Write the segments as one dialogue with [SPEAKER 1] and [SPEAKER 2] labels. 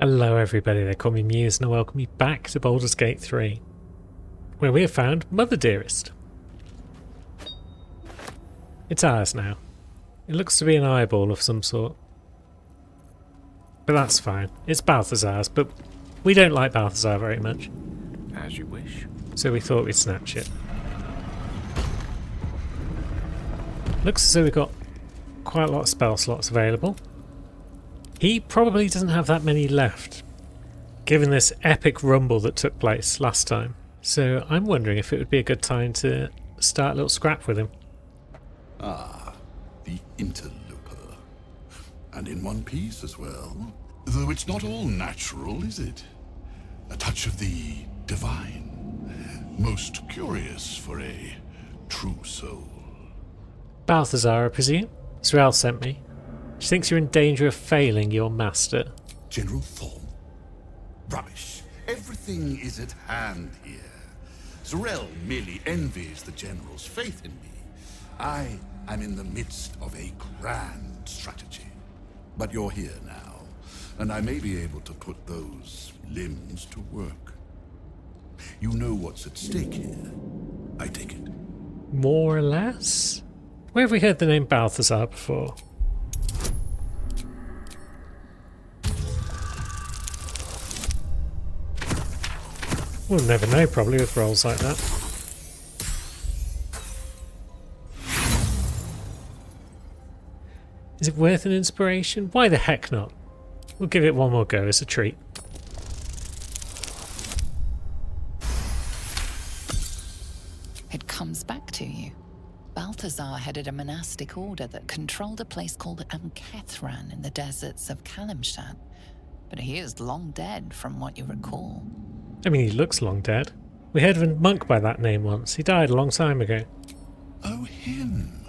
[SPEAKER 1] Hello everybody, they call me Muse and I welcome you back to Baldur's Gate 3, where we have found Mother Dearest. It's ours now. It looks to be an eyeball of some sort. But that's fine. It's Balthazar's, but we don't like Balthazar very much.
[SPEAKER 2] As you wish.
[SPEAKER 1] So we thought we'd snatch it. Looks as though we've got quite a lot of spell slots available. He probably doesn't have that many left, given this epic rumble that took place last time. So I'm wondering if it would be a good time to start a little scrap with him.
[SPEAKER 3] Ah, the interloper. And in one piece as well. Though it's not all natural, is it? A touch of the divine. Most curious for a true soul.
[SPEAKER 1] Balthazar, I presume? Z'rell sent me. She thinks you're in danger of failing your master.
[SPEAKER 3] General Thorm? Rubbish. Everything is at hand here. Z'rell merely envies the General's faith in me. I am in the midst of a grand strategy. But you're here now, and I may be able to put those limbs to work. You know what's at stake here, I take it.
[SPEAKER 1] More or less? Where have we heard the name Balthazar before? We'll never know, probably, with rolls like that. Is it worth an inspiration? Why the heck not? We'll give it one more go as a treat.
[SPEAKER 4] It comes back to you. Balthazar headed a monastic order that controlled a place called Amkethran in the deserts of Kalimshan. But he is long dead, from what you recall.
[SPEAKER 1] I mean, he looks long dead. We heard of a monk by that name once. He died a long time ago.
[SPEAKER 3] Oh, him.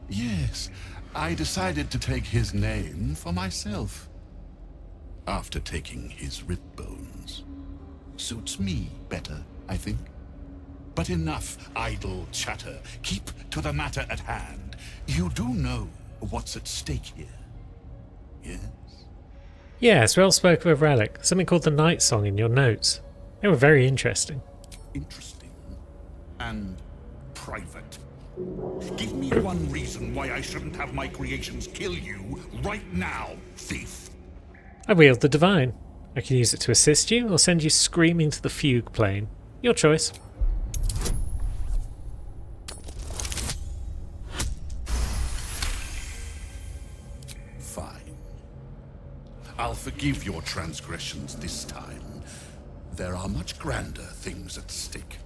[SPEAKER 3] Yes, I decided to take his name for myself. After taking his rib bones. Suits me better, I think. But enough idle chatter. Keep to the matter at hand. You do know what's at stake here, yes?
[SPEAKER 1] Yeah, Z'rell spoke of a relic, something called the Night Song in your notes. They were very interesting.
[SPEAKER 3] Interesting and private. Give me one reason why I shouldn't have my creations kill you right now, thief.
[SPEAKER 1] I wield the Divine. I can use it to assist you or send you screaming to the fugue plane. Your choice.
[SPEAKER 3] Fine. I'll forgive your transgressions this time. There are much grander things at stake.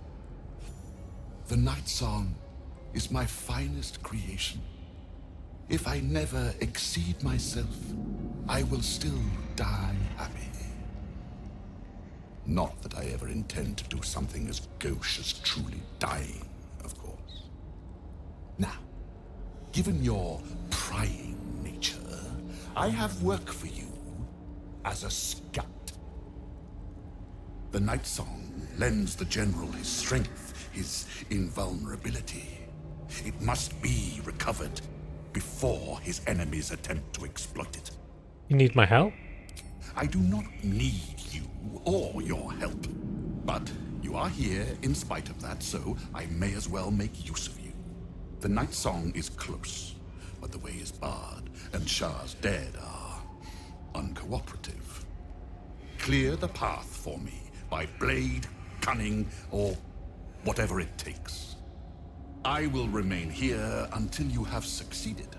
[SPEAKER 3] The Night Song is my finest creation. If I never exceed myself, I will still die happy. Not that I ever intend to do something as gauche as truly dying, of course. Now, given your prying nature, I have work for you as a scout. The Night Song lends the General his strength, his invulnerability. It must be recovered before his enemies attempt to exploit it.
[SPEAKER 1] You need my help?
[SPEAKER 3] I do not need you or your help. But you are here in spite of that, so I may as well make use of you. The Night Song is close, but the way is barred, and Shah's dead are uncooperative. Clear the path for me by blade, cunning, or whatever it takes. I will remain here until you have succeeded.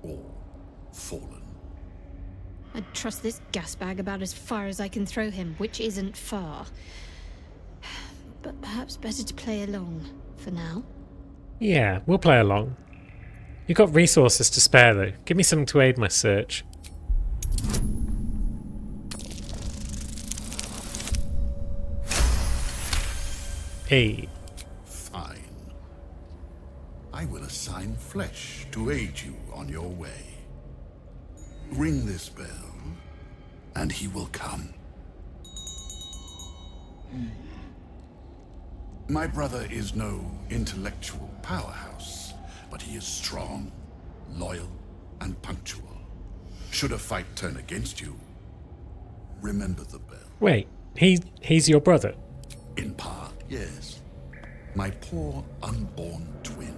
[SPEAKER 3] Or fallen.
[SPEAKER 5] I'd trust this gas bag about as far as I can throw him, which isn't far. But perhaps better to play along for now.
[SPEAKER 1] Yeah, we'll play along. You've got resources to spare though. Give me something to aid my search. Hey.
[SPEAKER 3] Fine. I will assign flesh to aid you on your way. Ring this bell, and he will come. My brother is no intellectual powerhouse, but he is strong, loyal, and punctual. Should a fight turn against you, remember the bell?
[SPEAKER 1] Wait, he's your brother?
[SPEAKER 3] In part, yes. My poor unborn twin.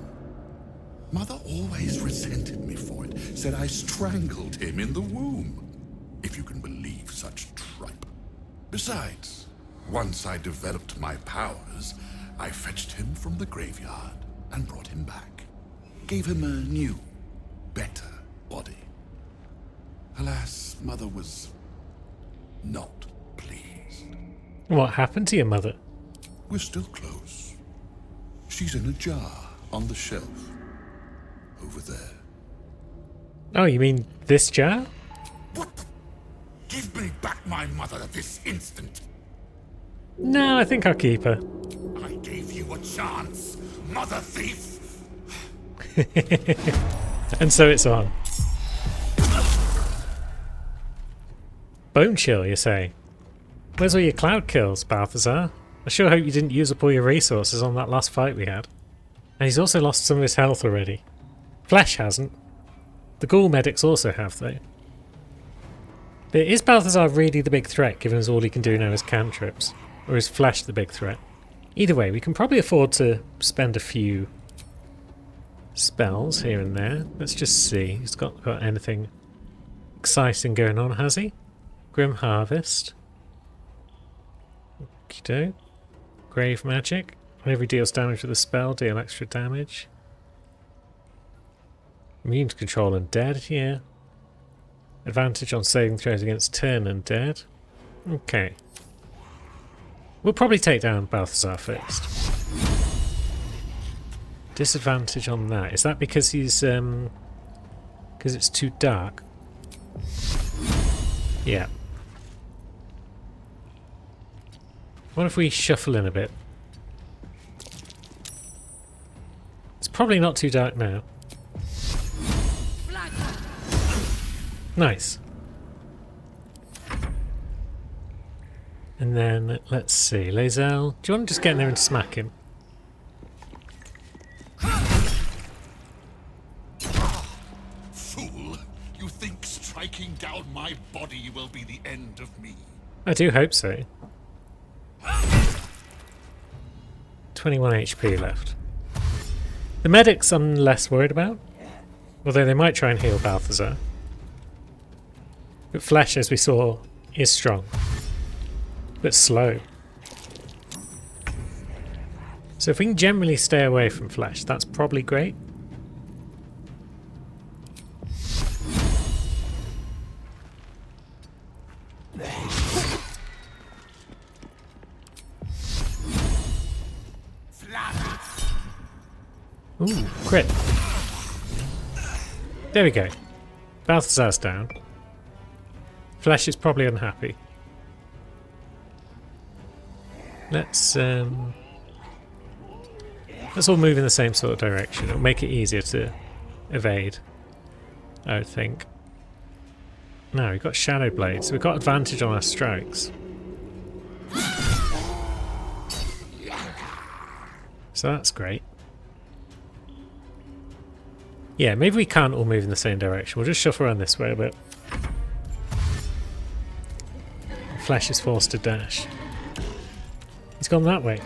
[SPEAKER 3] Mother always resented me for it, said I strangled him in the womb. If you can believe such tripe. Besides, once I developed my powers, I fetched him from the graveyard and brought him back. Gave him a new, better body. Alas, Mother was not pleased.
[SPEAKER 1] What happened to your mother?
[SPEAKER 3] We're still close. She's in a jar on the shelf. Over there.
[SPEAKER 1] Oh, you mean this jar?
[SPEAKER 3] What the? Give me back my mother this instant.
[SPEAKER 1] No, I think I'll keep her.
[SPEAKER 3] I gave you a chance, mother thief.
[SPEAKER 1] And so it's on. Bone chill, you say? Where's all your cloud kills, Balthazar? I sure hope you didn't use up all your resources on that last fight we had. And he's also lost some of his health already. Flesh hasn't. The ghoul medics also have, though. But is Balthazar really the big threat, given as all he can do now is cantrips? Or is Flesh the big threat? Either way, we can probably afford to spend a few spells here and there. Let's just see. He's got anything exciting going on, has he? Grim Harvest. Okey-doke. Grave Magic. Whenever he deals damage with a spell, deal extra damage. Immune to control undead, yeah. Advantage on saving throws against turn undead. Okay. We'll probably take down Balthazar first. Disadvantage on that. Is that because he's because it's too dark? Yeah. What if we shuffle in a bit? It's probably not too dark now. Nice. And then, let's see, Lae'zel, do you want to just get in there and smack him?
[SPEAKER 3] Fool! You think striking down my body will be the end of me?
[SPEAKER 1] I do hope so. 21 HP left. The medics I'm less worried about, although they might try and heal Balthazar. But Flesh, as we saw, is strong. But slow. So if we can generally stay away from Flesh, that's probably great. Ooh, crit. There we go. Balthazar's down. Flesh is probably unhappy. Let's all move in the same sort of direction. It'll make it easier to evade, I would think. No, we've got Shadow Blade, so we've got advantage on our strikes. So that's great. Yeah, maybe we can't all move in the same direction. We'll just shuffle around this way a bit. Flesh is forced to dash. He's gone that way.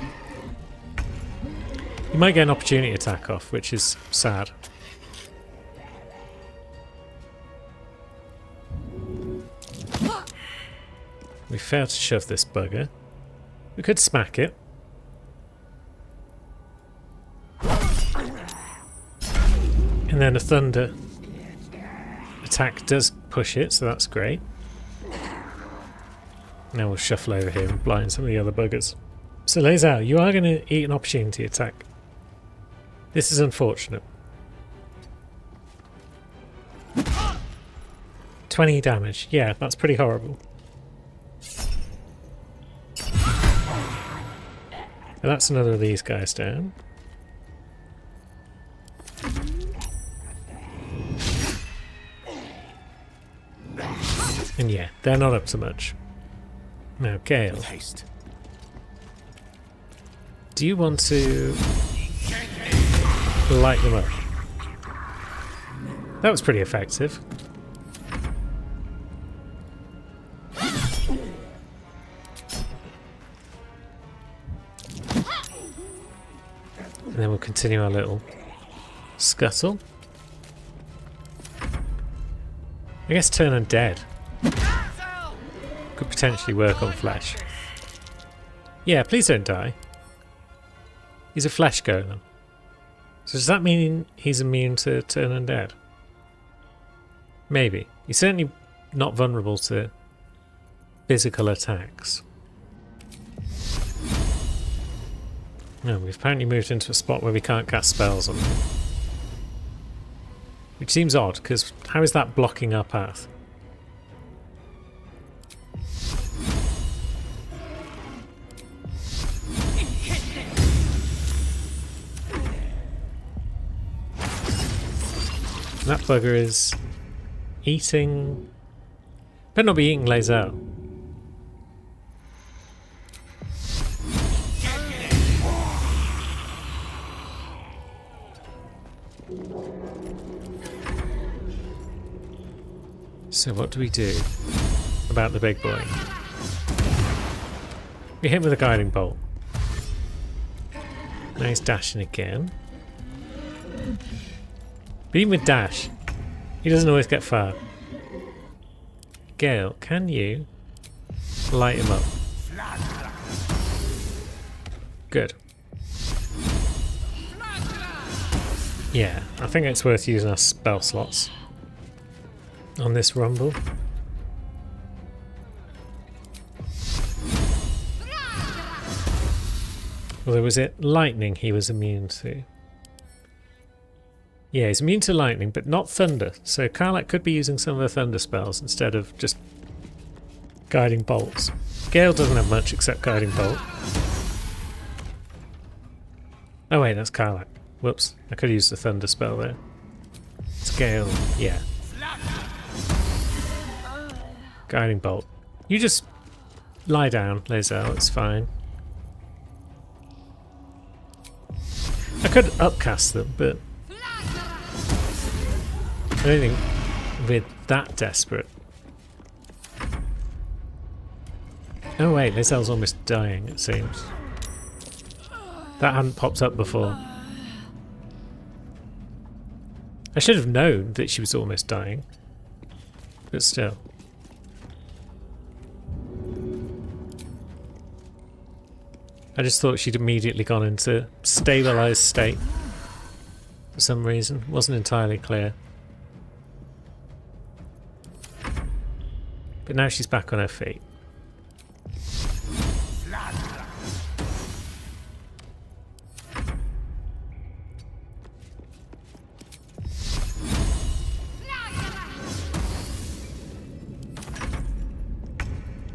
[SPEAKER 1] You might get an opportunity attack off, which is sad. We failed to shove this bugger. We could smack it. And then a thunder attack does push it, so that's great. Now we'll shuffle over here and blind some of the other buggers. So Lae'zel, you are going to eat an opportunity attack. This is unfortunate. 20 damage. Yeah, that's pretty horrible. And that's another of these guys down. And yeah, they're not up to much. Now, Gale.
[SPEAKER 2] Haste.
[SPEAKER 1] Do you want to light them up? That was pretty effective. And then we'll continue our little scuttle. I guess turn undead could potentially work on flesh. Yeah, please don't die. He's a flesh golem. So does that mean he's immune to turn undead? Maybe. He's certainly not vulnerable to physical attacks. No, we've apparently moved into a spot where we can't cast spells on him. Which seems odd, because how is that blocking our path? That bugger is eating... better not be eating Lae'zel. So what do we do about the big boy? We hit him with a guiding bolt. Now he's dashing again. But even with dash, he doesn't always get far. Gale, can you light him up? Good. Yeah, I think it's worth using our spell slots on this rumble. Although was it lightning he was immune to? Yeah, he's immune to lightning, but not thunder. So Karlach could be using some of the thunder spells instead of just guiding bolts. Gale doesn't have much except guiding bolt. Oh wait, that's Karlach. Whoops, I could have used the thunder spell there. It's Gale, yeah. Guiding bolt. You just lie down, Lae'zel, it's fine. I could upcast them, but I don't think we're that desperate. Oh wait, Lae'zel's almost dying, it seems. That hadn't popped up before. I should have known that she was almost dying. But still. I just thought she'd immediately gone into stabilised state. For some reason. Wasn't entirely clear. But now she's back on her feet.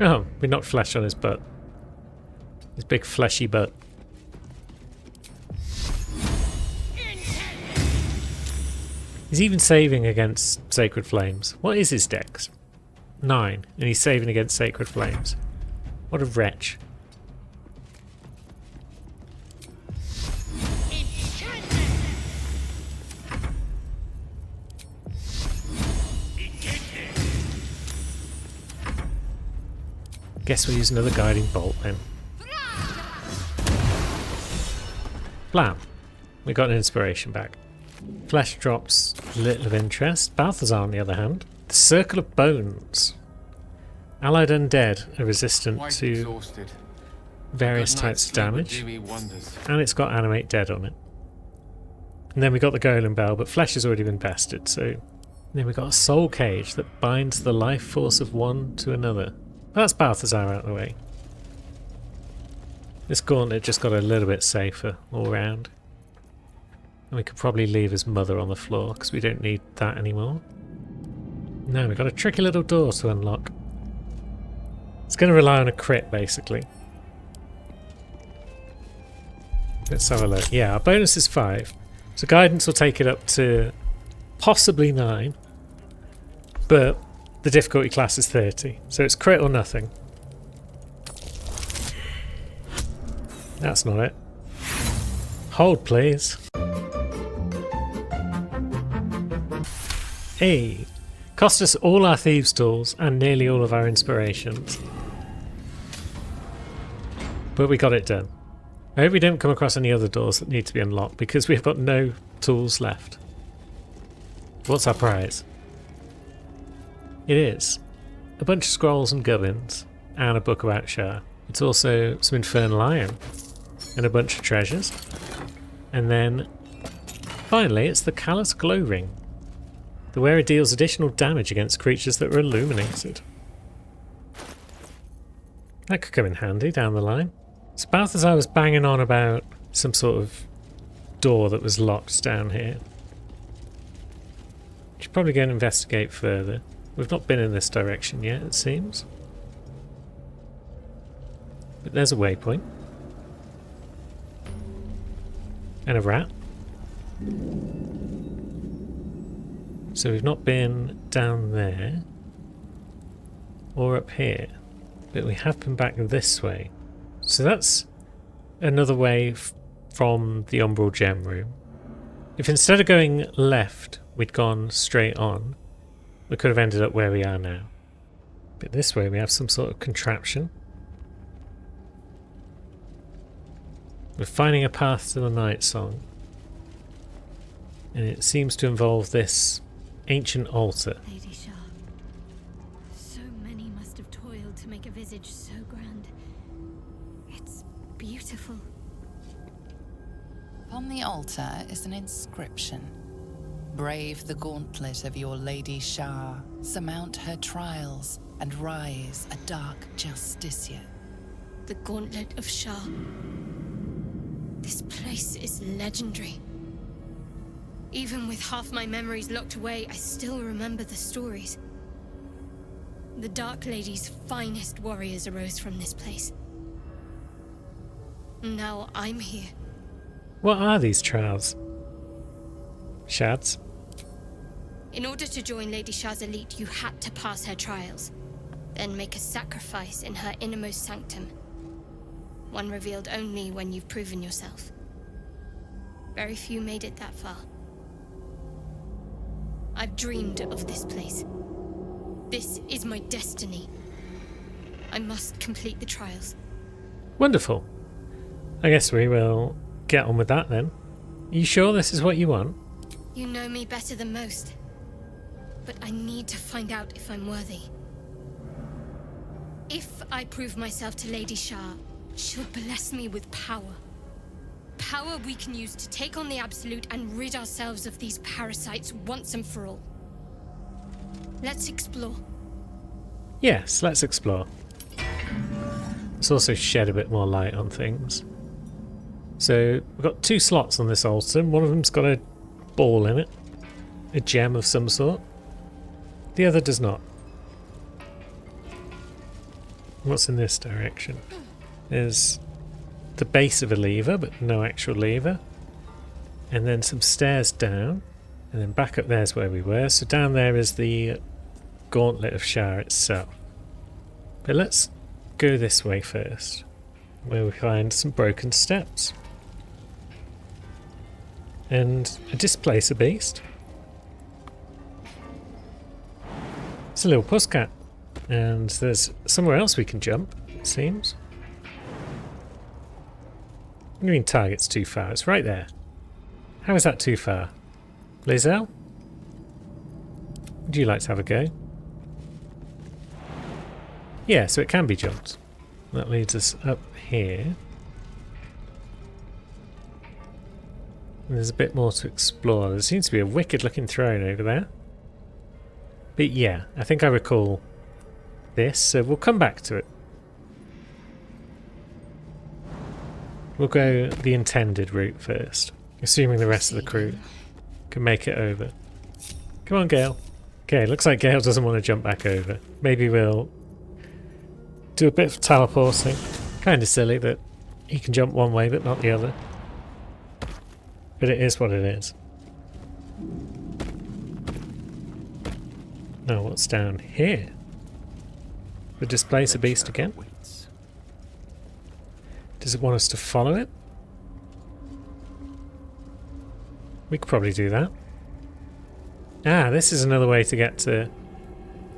[SPEAKER 1] Oh, we knocked flesh on his butt. His big fleshy butt. He's even saving against Sacred Flames. What is his dex? 9, and he's saving against Sacred Flames. What a wretch. Guess we'll use another guiding bolt then. Blam! We got an inspiration back. Flesh drops little of interest. Balthazar, on the other hand. The Circle of Bones. Allied undead are resistant to various types of damage. And it's got Animate Dead on it. And then we got the Golem Bell, but flesh has already been bested, so... And then we got a Soul Cage that binds the life force of one to another. That's Balthazar out of the way. This gauntlet just got a little bit safer all round. And we could probably leave his mother on the floor, because we don't need that anymore. No, we've got a tricky little door to unlock. It's going to rely on a crit, basically. Let's have a look. Yeah, our bonus is 5. So guidance will take it up to possibly 9. But the difficulty class is 30. So it's crit or nothing. That's not it. Hold, please. Hey. Cost us all our thieves' tools and nearly all of our inspirations. But we got it done. I hope we don't come across any other doors that need to be unlocked because we've got no tools left. What's our prize? It is a bunch of scrolls and gubbins and a book about Shar. It's also some infernal iron and a bunch of treasures. And then finally it's the Callous Glow Ring. The wearer deals additional damage against creatures that are illuminated. That could come in handy down the line. So Balthazar was banging on about some sort of door that was locked down here. Should probably go and investigate further. We've not been in this direction yet, it seems. But there's a waypoint. And a rat. So we've not been down there. Or up here. But we have been back this way. So that's another way from the Umbral Gem Room. If instead of going left, we'd gone straight on, we could have ended up where we are now. But this way we have some sort of contraption. We're finding a path to the Night Song. And it seems to involve this ancient altar.
[SPEAKER 5] Lady Shar. So many must have toiled to make a visage so grand. It's beautiful.
[SPEAKER 4] On the altar is an inscription. Brave the gauntlet of your Lady Shar, surmount her trials, and rise a dark justiciar.
[SPEAKER 5] The Gauntlet of Shar. This place is legendary. Even with half my memories locked away, I still remember the stories. The Dark Lady's finest warriors arose from this place. Now I'm here.
[SPEAKER 1] What are these trials? Shads?
[SPEAKER 5] In order to join Lady Shar's elite, you had to pass her trials, then make a sacrifice in her innermost sanctum. One revealed only when you've proven yourself. Very few made it that far. I've dreamed of this place. This is my destiny. I must complete the trials.
[SPEAKER 1] Wonderful. I guess we will get on with that then. Are you sure this is what you want?
[SPEAKER 5] You know me better than most. But I need to find out if I'm worthy. If I prove myself to Lady Shar, she'll bless me with power. Power we can use to take on the Absolute and rid ourselves of these parasites once and for all. Let's explore.
[SPEAKER 1] Yes, let's explore. Let's also shed a bit more light on things. So we've got 2 slots on this altar. One of them's got a ball in it. A gem of some sort. The other does not. What's in this direction? There's the base of a lever, but no actual lever. And then some stairs down. And then back up there's where we were. So down there is the Gauntlet of Shar itself. But let's go this way first, where we find some broken steps. And a Displacer Beast. It's a little pusscat. And there's somewhere else we can jump, it seems. What do you mean target's too far? It's right there. How is that too far? Lizelle? Would you like to have a go? Yeah, so it can be jumped. That leads us up here. And there's a bit more to explore. There seems to be a wicked looking throne over there. But yeah, I think I recall this, so we'll come back to it. We'll go the intended route first, assuming the rest of the crew can make it over. Come on, Gale. Okay, looks like Gale doesn't want to jump back over. Maybe we'll do a bit of teleporting. Kind of silly that he can jump one way but not the other. But it is what it is. Now what's down here? The Displacer Beast again? Does it want us to follow it? We could probably do that. Ah, this is another way to get to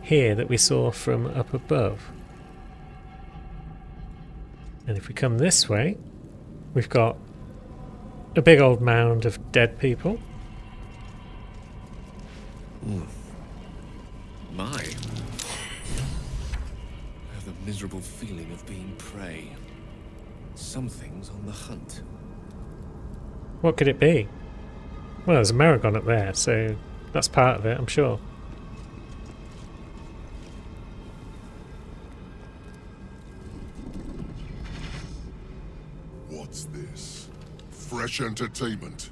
[SPEAKER 1] here that we saw from up above. And if we come this way, We've got a big old mound of dead people.
[SPEAKER 2] My. I have the miserable feeling of being prey. Something's on the hunt.
[SPEAKER 1] What could it be? Well, there's a Maragon up there, so that's part of it, I'm sure.
[SPEAKER 6] What's this? Fresh entertainment.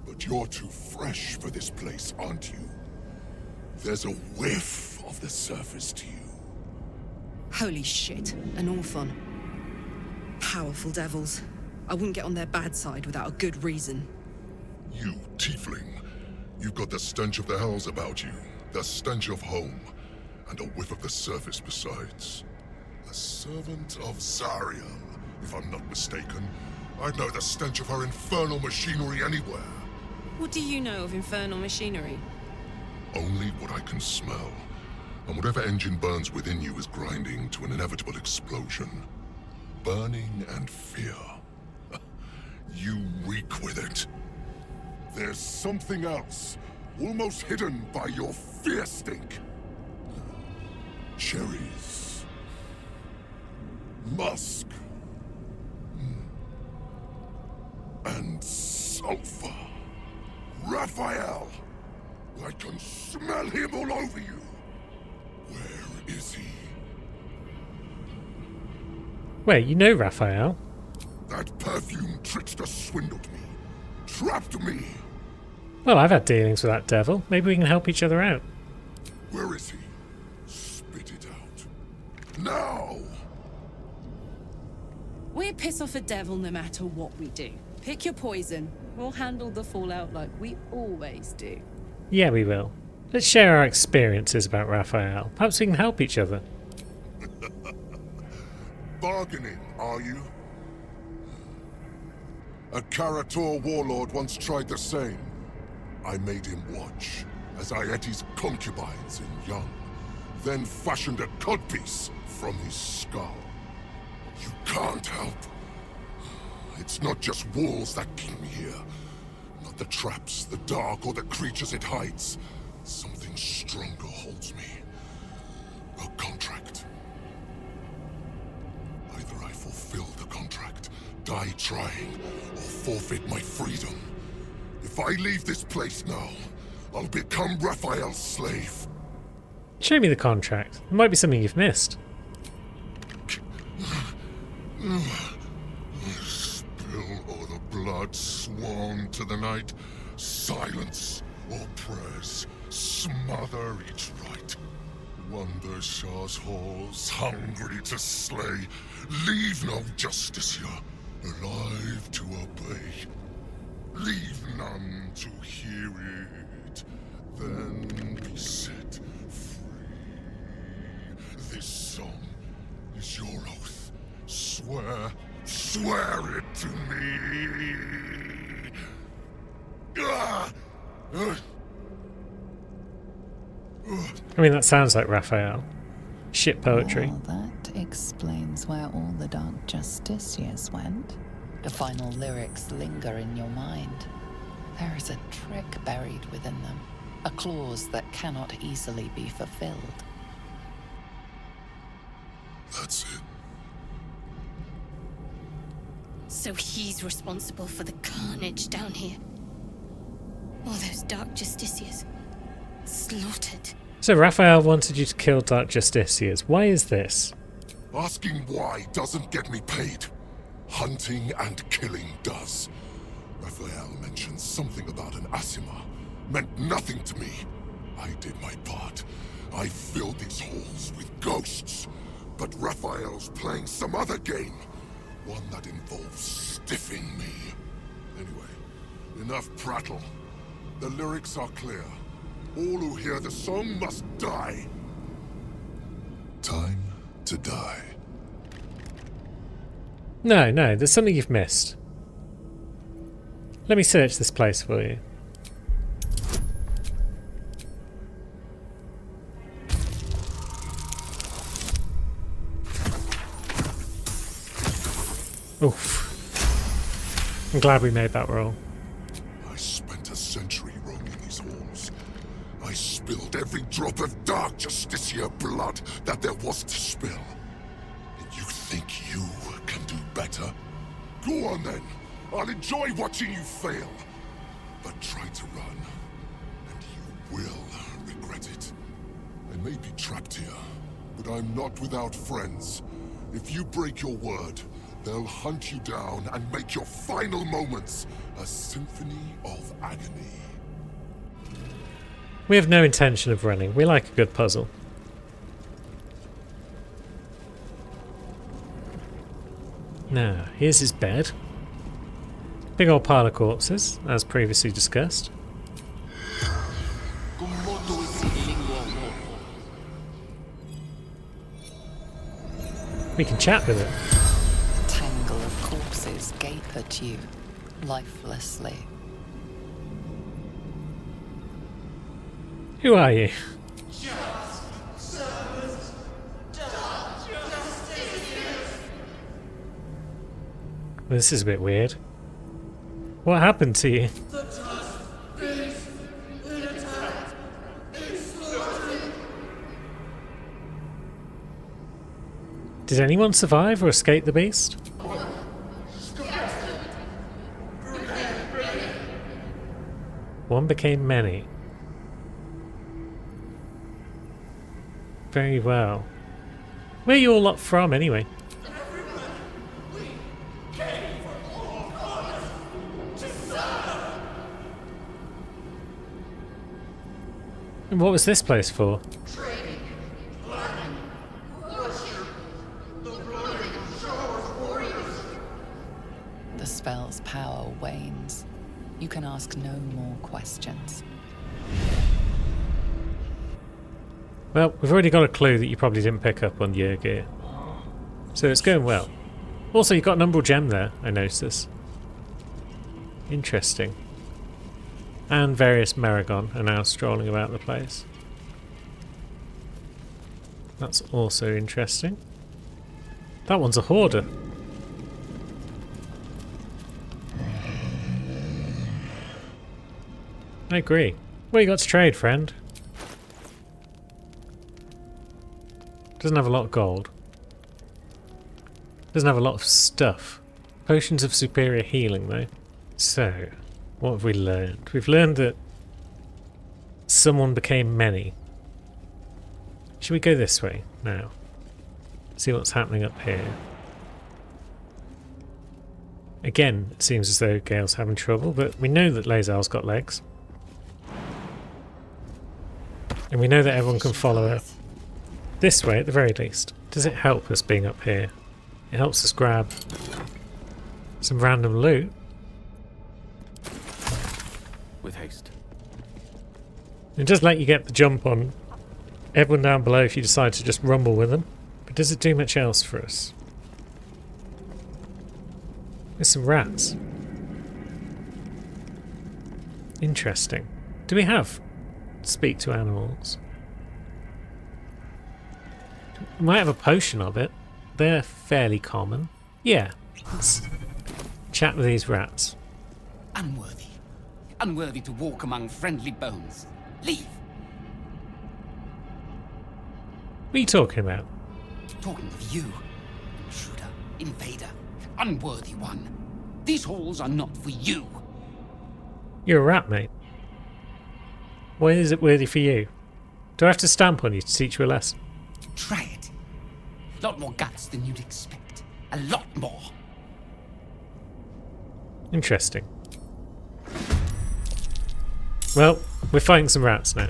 [SPEAKER 6] But you're too fresh for this place, aren't you? There's a whiff of the surface to you.
[SPEAKER 7] Holy shit, an Orphon. Powerful devils. I wouldn't get on their bad side without a good reason.
[SPEAKER 6] You, tiefling. You've got the stench of the hells about you. The stench of home. And a whiff of the surface besides. A servant of Zariel, if I'm not mistaken. I'd know the stench of her infernal machinery anywhere.
[SPEAKER 7] What do you know of infernal machinery?
[SPEAKER 6] Only what I can smell. And whatever engine burns within you is grinding to an inevitable explosion. Burning and fear. You reek with it. There's something else, almost hidden by your fear stink. Cherries. Musk. And sulfur. Raphael! I can smell him all over you. Where is he?
[SPEAKER 1] Wait, you know Raphael?
[SPEAKER 6] That perfume trickster swindled me. Trapped me.
[SPEAKER 1] Well, I've had dealings with that devil. Maybe we can help each other out.
[SPEAKER 6] Where is he? Spit it out. Now!
[SPEAKER 7] We'll piss off a devil no matter what we do. Pick your poison. We'll handle the fallout like we always do.
[SPEAKER 1] Yeah, we will. Let's share our experiences about Raphael. Perhaps we can help each other.
[SPEAKER 6] Bargaining, are you? A Karator warlord once tried the same. I made him watch as I ate his concubines in young, then fashioned a codpiece from his skull. You can't help. It's not just walls that keep me here. Not the traps, the dark, or the creatures it hides. Something stronger holds me. A contract. Either I fulfill the contract, die trying, or forfeit my freedom. If I leave this place now, I'll become Raphael's slave.
[SPEAKER 1] Show me the contract. It might be something you've missed.
[SPEAKER 6] Spill all the blood sworn to the night. Silence all prayers. Smother each right. Wander Shah's halls, hungry to slay. Leave no justice here, alive to obey. Leave none to hear it, then be set free. This song is your oath. Swear it to me.
[SPEAKER 1] I mean, that sounds like Raphael. Shit poetry.
[SPEAKER 4] Well, that explains where all the Dark Justiciars went. The final lyrics linger in your mind. There is a trick buried within them, a clause that cannot easily be fulfilled.
[SPEAKER 6] That's it.
[SPEAKER 5] So he's responsible for the carnage down here. All those Dark Justiciars. Slaughtered.
[SPEAKER 1] So Raphael wanted you to kill Dark Justiciars. Why is this?
[SPEAKER 6] Asking why doesn't get me paid. Hunting and killing does. Raphael mentioned something about an Asima. Meant nothing to me. I did my part. I filled these halls with ghosts. But Raphael's playing some other game. One that involves stiffing me. Anyway, enough prattle. The lyrics are clear. All who hear the song must die. Time to die.
[SPEAKER 1] No, there's something you've missed. Let me search this place for you. Oof. I'm glad we made that roll.
[SPEAKER 6] I spent a century roaming these halls. I spilled every drop of dark Justicia blood that there was to spill. And you think you can do better? Go on then. I'll enjoy watching you fail. But try to run, and you will regret it. I may be trapped here, but I'm not without friends. If you break your word, they'll hunt you down and make your final moments a symphony of agony.
[SPEAKER 1] We have no intention of running. We like a good puzzle. Now, here's his bed. Big old pile of corpses, as previously discussed. We can chat with it.
[SPEAKER 4] A tangle of corpses gape at you, lifelessly.
[SPEAKER 1] Who are you? This is a bit weird. What happened to you? Did anyone survive or escape the beast? One became many. Very well. Where are you all lot from, anyway? And what was this place for?
[SPEAKER 4] The spell's power wanes. You can ask no more questions.
[SPEAKER 1] Well, we've already got a clue that you probably didn't pick up on Yrgir. So it's going well. Also, you've got an Umbral Gem there, I noticed. Interesting. And various Maragon are now strolling about the place. That's also interesting. That one's a hoarder. I agree. What you got to trade, friend? Doesn't have a lot of gold. Doesn't have a lot of stuff. Potions of superior healing, though. So, what have we learned? We've learned that someone became many. Should we go this way now? See what's happening up here. Again, it seems as though Gale's having trouble, but we know that Lae'zel's got legs. And we know that everyone can follow her. This way, at the very least. Does it help us being up here? It helps us grab some random loot.
[SPEAKER 8] With haste.
[SPEAKER 1] It does let you get the jump on everyone down below if you decide to just rumble with them. But does it do much else for us? There's some rats. Interesting. Do we have speak to animals? We might have a potion of it. They're fairly common. Yeah. Let's chat with these rats.
[SPEAKER 8] Unworthy. Unworthy to walk among friendly bones. Leave.
[SPEAKER 1] What are you talking about?
[SPEAKER 8] Talking of you. Intruder. Invader. Unworthy one. These halls are not for you.
[SPEAKER 1] You're a rat, mate. Why is it worthy for you? Do I have to stamp on you to teach you a lesson?
[SPEAKER 8] Try it. Lot more guts than you'd expect. A lot more.
[SPEAKER 1] Interesting. Well, we're fighting some rats now.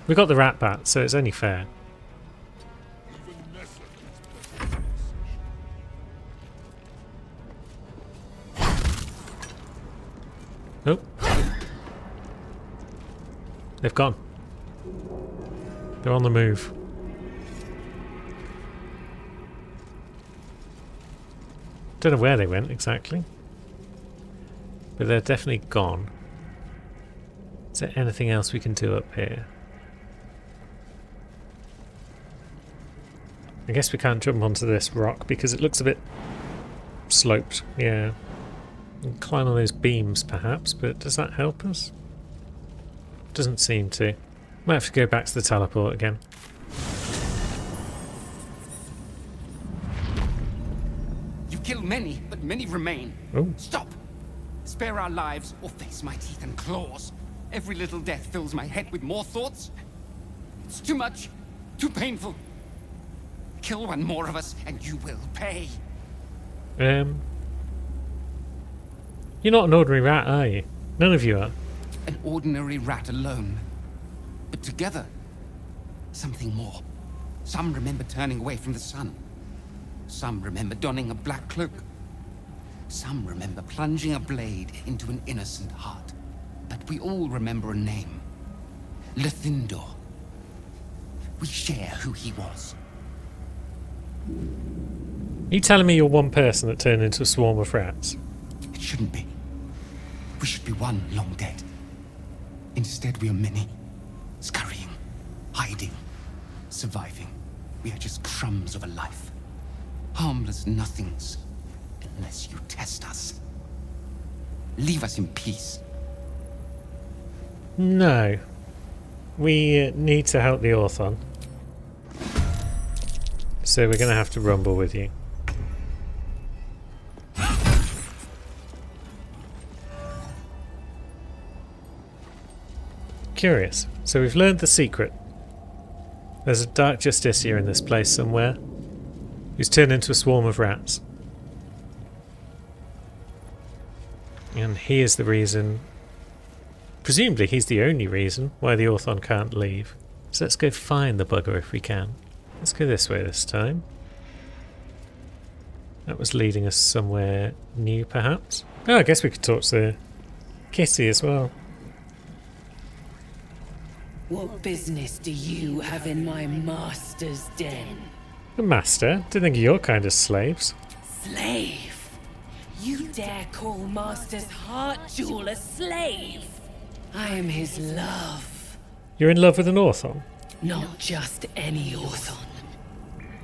[SPEAKER 1] We got the rat bat, so it's only fair. Oh. They've gone. They're on the move. Don't know where they went exactly. But they're definitely gone. Is there anything else we can do up here? I guess we can't jump onto this rock because it looks a bit sloped. Yeah. We can climb on those beams perhaps, but does that help us? Doesn't seem to. Might have to go back to the teleport again.
[SPEAKER 8] You kill many, but many remain.
[SPEAKER 1] Oh.
[SPEAKER 8] Stop! Spare our lives or face my teeth and claws. Every little death fills my head with more thoughts. It's too much, too painful. Kill one more of us and you will pay.
[SPEAKER 1] You're not an ordinary rat, are you? None of you are.
[SPEAKER 8] An ordinary rat alone. But together, something more. Some remember turning away from the sun. Some remember donning a black cloak. Some remember plunging a blade into an innocent heart. But we all remember a name. Lethindor. We share who he was.
[SPEAKER 1] Are you telling me you're one person that turned into a swarm of rats?
[SPEAKER 8] It shouldn't be. We should be one long dead. Instead, we are many. Scurrying, hiding, surviving. We are just crumbs of a life. Harmless nothings. Unless you test us. Leave us in peace.
[SPEAKER 1] No. We need to help the Orthon. So we're going to have to rumble with you. Curious. So we've learned the secret. There's a Dark Justicia in this place somewhere who's turned into a swarm of rats. And he is the reason, presumably he's the only reason, why the Orthon can't leave. So let's go find the bugger if we can. Let's go this way this time. That was leading us somewhere new perhaps. Oh, I guess we could talk to Kitty as well.
[SPEAKER 9] What business do you have in my master's den?
[SPEAKER 1] The master? Didn't think of your kind of slaves.
[SPEAKER 9] Slave? You dare call Master's heart jewel a slave? I am his love.
[SPEAKER 1] You're in love with an Orthon?
[SPEAKER 9] Not just any Orthon.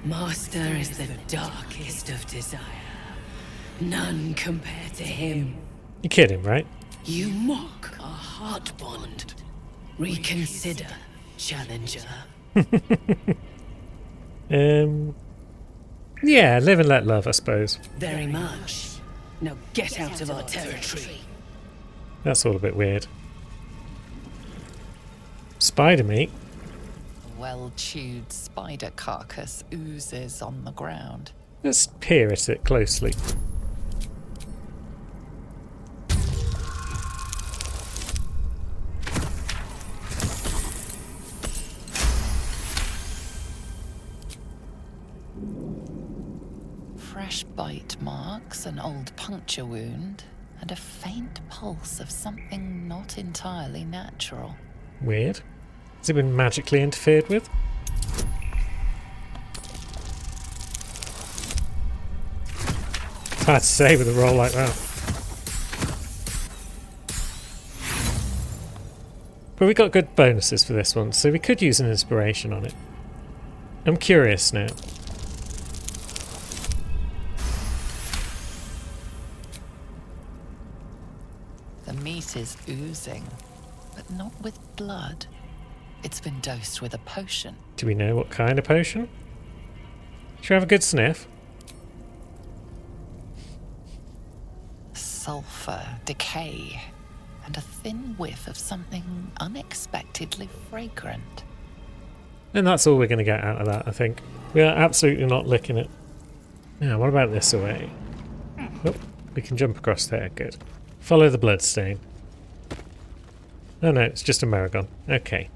[SPEAKER 9] Master is the darkest of desire. None compare to him.
[SPEAKER 1] You're kidding, right?
[SPEAKER 9] You mock our heart bond. Reconsider, challenger.
[SPEAKER 1] Yeah, live and let love, I suppose.
[SPEAKER 9] Very much. Now get out of our territory.
[SPEAKER 1] That's all a bit weird. Spider meat?
[SPEAKER 4] A well-chewed spider carcass oozes on the ground.
[SPEAKER 1] Let's peer at it closely.
[SPEAKER 4] Fresh bite marks, an old puncture wound, and a faint pulse of something not entirely natural.
[SPEAKER 1] Weird. Has it been magically interfered with? It's hard to say with a roll like that. But we got good bonuses for this one, so we could use an inspiration on it. I'm curious now.
[SPEAKER 4] The meat is oozing, but not with blood. It's been dosed with a potion.
[SPEAKER 1] Do we know what kind of potion? Should we have a good sniff?
[SPEAKER 4] Sulfur, decay, and a thin whiff of something unexpectedly fragrant.
[SPEAKER 1] And that's all we're going to get out of that, I think. We are absolutely not licking it. Now, what about this away? Oh, we can jump across there, good. Follow the bloodstain. Oh no, it's just a Maragon. Okay.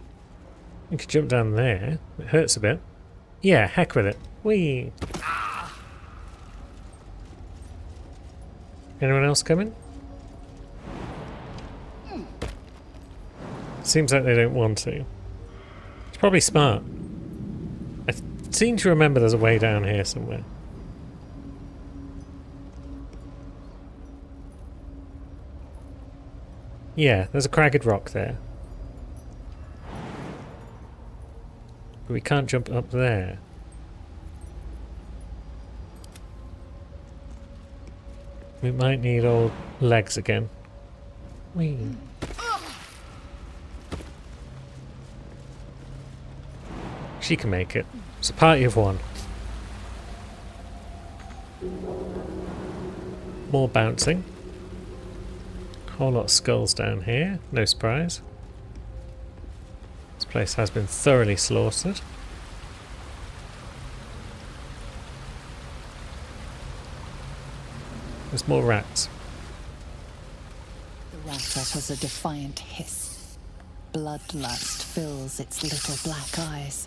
[SPEAKER 1] We could jump down there. It hurts a bit. Yeah, heck with it. Whee! Anyone else coming? Seems like they don't want to. It's probably smart. I seem to remember there's a way down here somewhere. Yeah, there's a cragged rock there. But we can't jump up there. We might need old legs again. Whee. She can make it. It's a party of one. More bouncing. Whole lot of skulls down here. No surprise. This place has been thoroughly slaughtered. There's more rats.
[SPEAKER 4] The rat utters a defiant hiss. Bloodlust fills its little black eyes.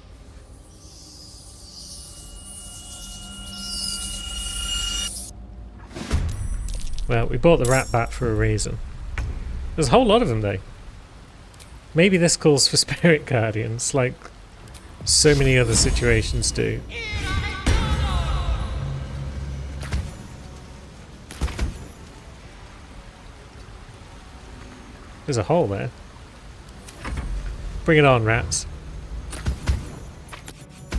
[SPEAKER 1] Well, we bought the rat bat for a reason. There's a whole lot of them though. Maybe this calls for spirit guardians, like so many other situations do. There's a hole there. Bring it on, rats.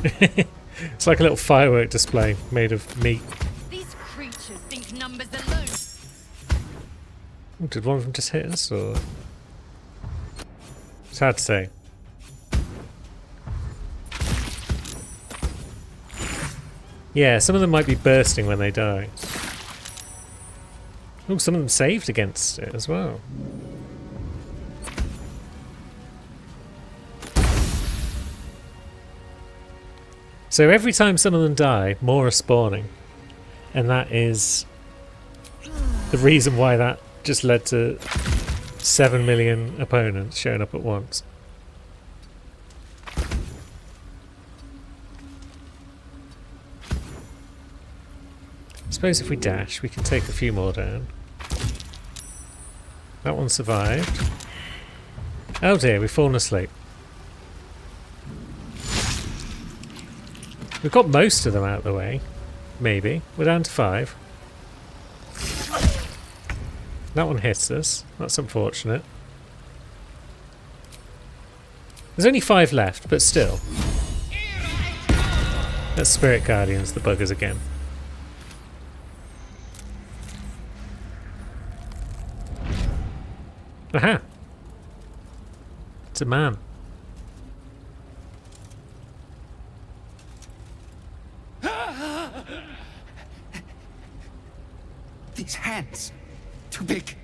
[SPEAKER 1] It's like a little firework display made of meat.
[SPEAKER 9] These creatures think numbers alone.
[SPEAKER 1] Ooh, did one of them just hit us, or...? It's hard to say. Yeah, some of them might be bursting when they die. Oh, some of them saved against it as well. So every time some of them die, more are spawning. And that is the reason why that just led to 7 million opponents showing up at once. I suppose if we dash, we can take a few more down. That one survived. Oh dear, we've fallen asleep. We've got most of them out of the way. Maybe. We're down to 5. That one hits us. That's unfortunate. There's only 5 left, but still. That's Spirit Guardians, the buggers again. Aha! It's a man.
[SPEAKER 8] These hands. Too big.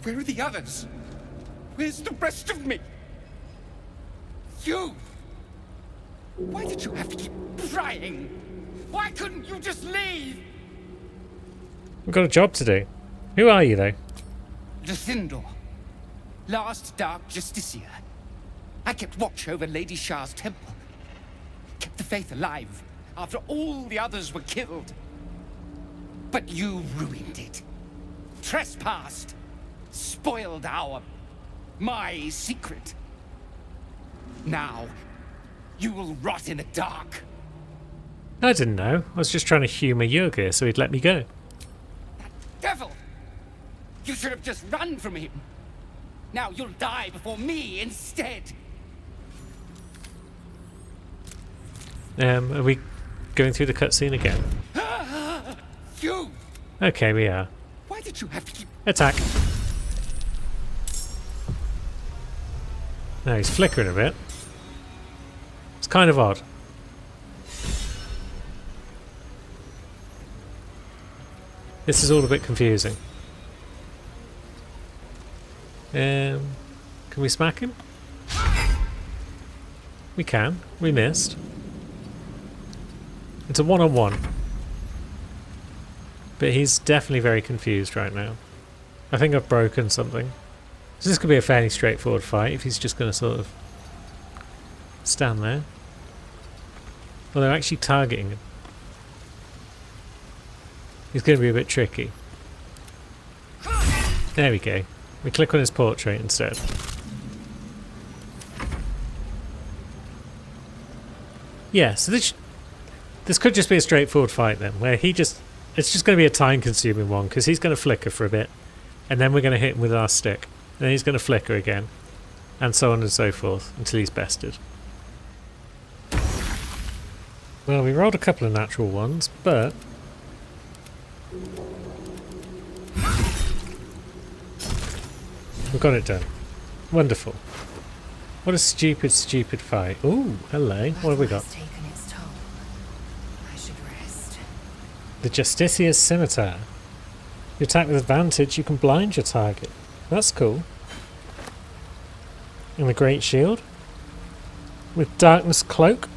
[SPEAKER 8] Where are the others? Where's the rest of me? You! Why did you have to keep prying? Why couldn't you just leave?
[SPEAKER 1] We've got a job to do. Who are you, though?
[SPEAKER 8] Luthindor, last Dark Justiciar. I kept watch over Lady Shah's temple. Kept the faith alive after all the others were killed. But you ruined it. Trespassed. Spoiled my secret. Now, you will rot in the dark.
[SPEAKER 1] I didn't know. I was just trying to humour Yurgir so he'd let me go.
[SPEAKER 8] That devil! You should have just run from him. Now you'll die before me instead.
[SPEAKER 1] Are we going through the cutscene again?
[SPEAKER 8] You!
[SPEAKER 1] Okay, we are.
[SPEAKER 8] Why did you have to keep...
[SPEAKER 1] Attack! Now he's flickering a bit. It's kind of odd. This is all a bit confusing. Can we smack him? We can. We missed. It's a one-on-one. But he's definitely very confused right now. I think I've broken something. So this could be a fairly straightforward fight if he's just going to sort of stand there. Well, they're actually targeting him. He's going to be a bit tricky. There we go. We click on his portrait instead. Yeah, so this could just be a straightforward fight then, where it's just going to be a time-consuming one, because he's going to flicker for a bit, and then we're going to hit him with our stick, and then he's going to flicker again, and so on and so forth, until he's bested. Well, we rolled a couple of natural ones, but We've got it done. Wonderful. What a stupid, stupid fight. Ooh, hello. What have we got?
[SPEAKER 10] Taken its toll. I should rest.
[SPEAKER 1] The Justicia's Scimitar. You attack with advantage, you can blind your target. That's cool. And the Great Shield. With Darkness Cloak.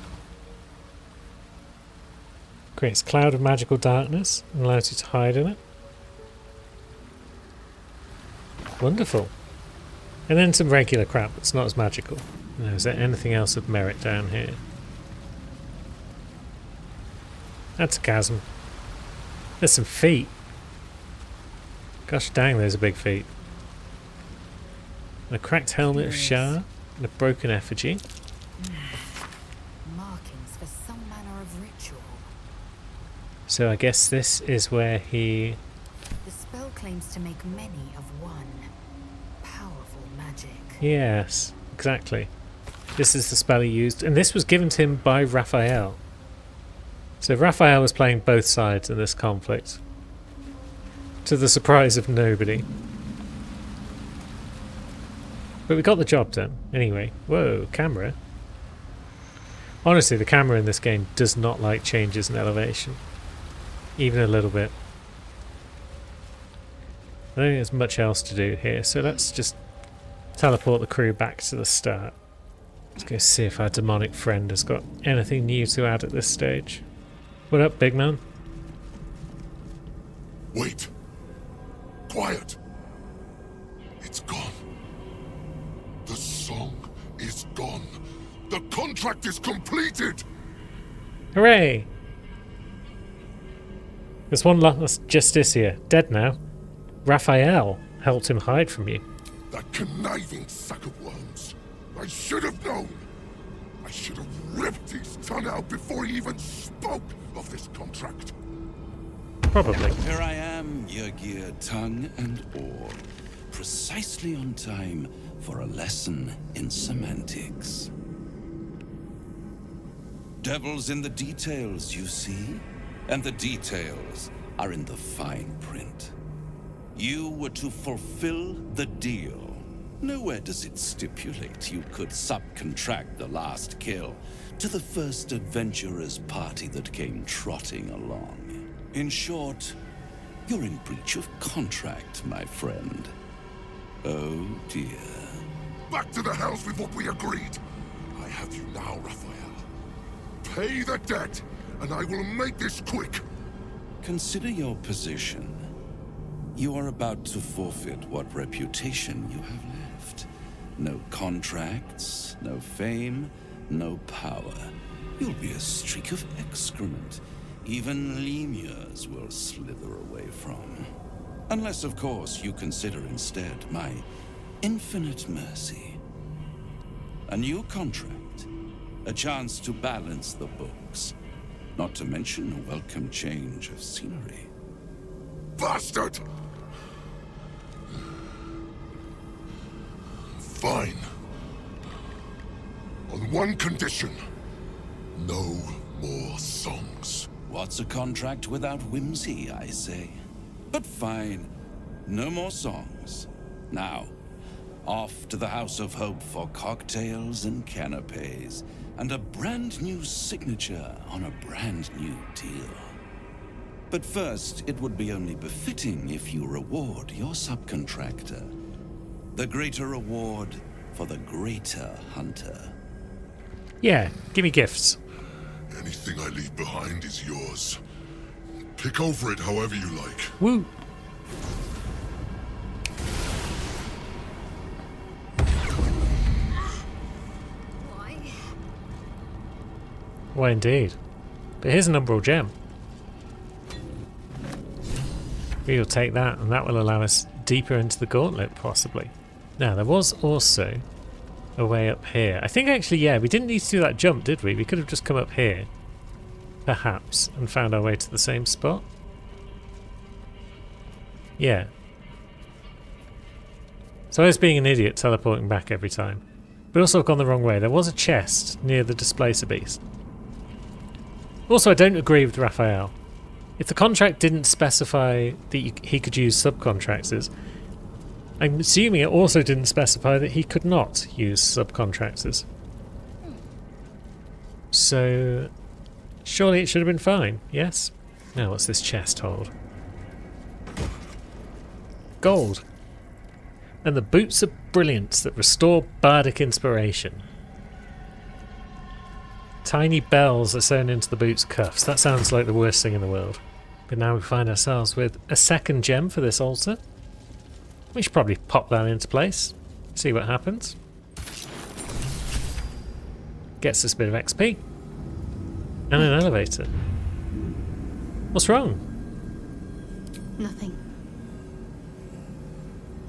[SPEAKER 1] Creates a cloud of magical darkness and allows you to hide in it. Wonderful. And then some regular crap that's not as magical. Now, is there anything else of merit down here? That's a chasm. There's some feet. Gosh dang, there's a big feet. And a cracked helmet of Shah and a broken effigy.
[SPEAKER 10] Markings for some manner of ritual.
[SPEAKER 1] So I guess this is where he...
[SPEAKER 10] The spell claims to make many of one. Powerful magic.
[SPEAKER 1] Yes, exactly. This is the spell he used, and this was given to him by Raphael. So Raphael was playing both sides in this conflict, to the surprise of nobody. But we got the job done, anyway. Whoa, camera. Honestly, the camera in this game does not like changes in elevation. Even a little bit. I don't think there's much else to do here, so let's just teleport the crew back to the start. Let's go see if our demonic friend has got anything new to add at this stage. What up, big man?
[SPEAKER 6] Wait. Quiet. It's gone. The song is gone. The contract is completed.
[SPEAKER 1] Hooray! There's one last Justicia, dead now. Raphael helped him hide from you.
[SPEAKER 6] That conniving sack of worms. I should have known. I should have ripped his tongue out before he even spoke of this contract.
[SPEAKER 1] Probably.
[SPEAKER 11] Here I am, Yurgir, tongue and oar. Precisely on time for a lesson in semantics. Devil's in the details, you see? And the details are in the fine print. You were to fulfill the deal. Nowhere does it stipulate you could subcontract the last kill to the first adventurer's party that came trotting along. In short, you're in breach of contract, my friend. Oh dear.
[SPEAKER 6] Back to the house with what we agreed. I have you now, Raphael. Pay the debt, and I will make this quick.
[SPEAKER 11] Consider your position. You are about to forfeit what reputation you have left. No contracts, no fame, no power. You'll be a streak of excrement even lemurs will slither away from. Unless, of course, you consider instead my infinite mercy. A new contract, a chance to balance the books, not to mention a welcome change of scenery.
[SPEAKER 6] Bastard! Fine. On one condition. No more songs.
[SPEAKER 11] What's a contract without whimsy, I say? But fine. No more songs. Now, off to the House of Hope for cocktails and canapes, and a brand new signature on a brand new deal. But first, it would be only befitting if you reward your subcontractor. The greater reward for the greater hunter.
[SPEAKER 1] Yeah, give me gifts.
[SPEAKER 6] Anything I leave behind is yours. Pick over it however you like.
[SPEAKER 1] Woo! Why indeed. But here's an Umbral Gem. We'll take that, and that will allow us deeper into the gauntlet, possibly. Now, there was also a way up here. I think actually, yeah, we didn't need to do that jump, did we? We could have just come up here, perhaps, and found our way to the same spot. Yeah. So I was being an idiot teleporting back every time. But also I've gone the wrong way. There was a chest near the Displacer Beast. Also, I don't agree with Raphael. If the contract didn't specify that he could use subcontractors, I'm assuming it also didn't specify that he could not use subcontractors. So, surely it should have been fine, yes? Now what's this chest hold? Gold. And the Boots of Brilliance that restore bardic inspiration. Tiny bells are sewn into the boot's cuffs. That sounds like the worst thing in the world. But now we find ourselves with a second gem for this altar. We should probably pop that into place. See what happens. Gets us a bit of XP. And an elevator. What's wrong?
[SPEAKER 5] Nothing.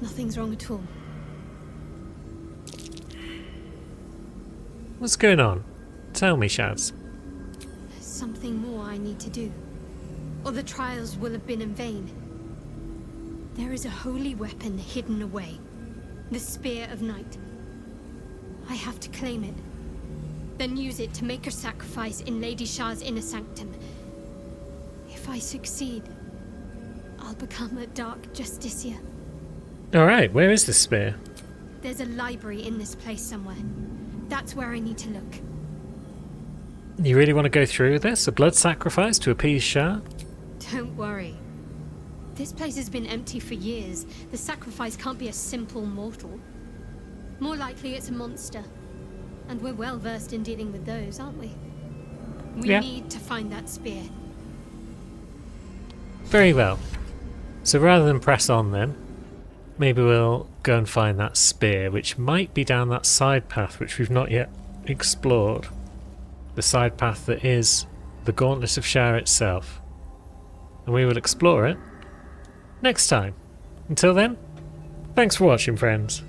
[SPEAKER 5] Nothing's wrong at all.
[SPEAKER 1] What's going on? Tell me, Shads.
[SPEAKER 5] There's something more I need to do, or the trials will have been in vain. There is a holy weapon hidden away. The Spear of Night. I have to claim it. Then use it to make a sacrifice in Lady Shah's inner sanctum. If I succeed, I'll become a Dark Justicia.
[SPEAKER 1] Alright, where is this spear?
[SPEAKER 5] There's a library in this place somewhere. That's where I need to look.
[SPEAKER 1] You really want to go through with this? A blood sacrifice to appease Shah?
[SPEAKER 5] Don't worry. This place has been empty for years. The sacrifice can't be a simple mortal. More likely it's a monster. And we're well versed in dealing with those, aren't we? We need to find that spear.
[SPEAKER 1] Very well. So rather than press on then, maybe we'll go and find that spear, which might be down that side path which we've not yet explored. The side path that is the Gauntlet of Shah itself. And we will explore it next time. Until then, thanks for watching, friends.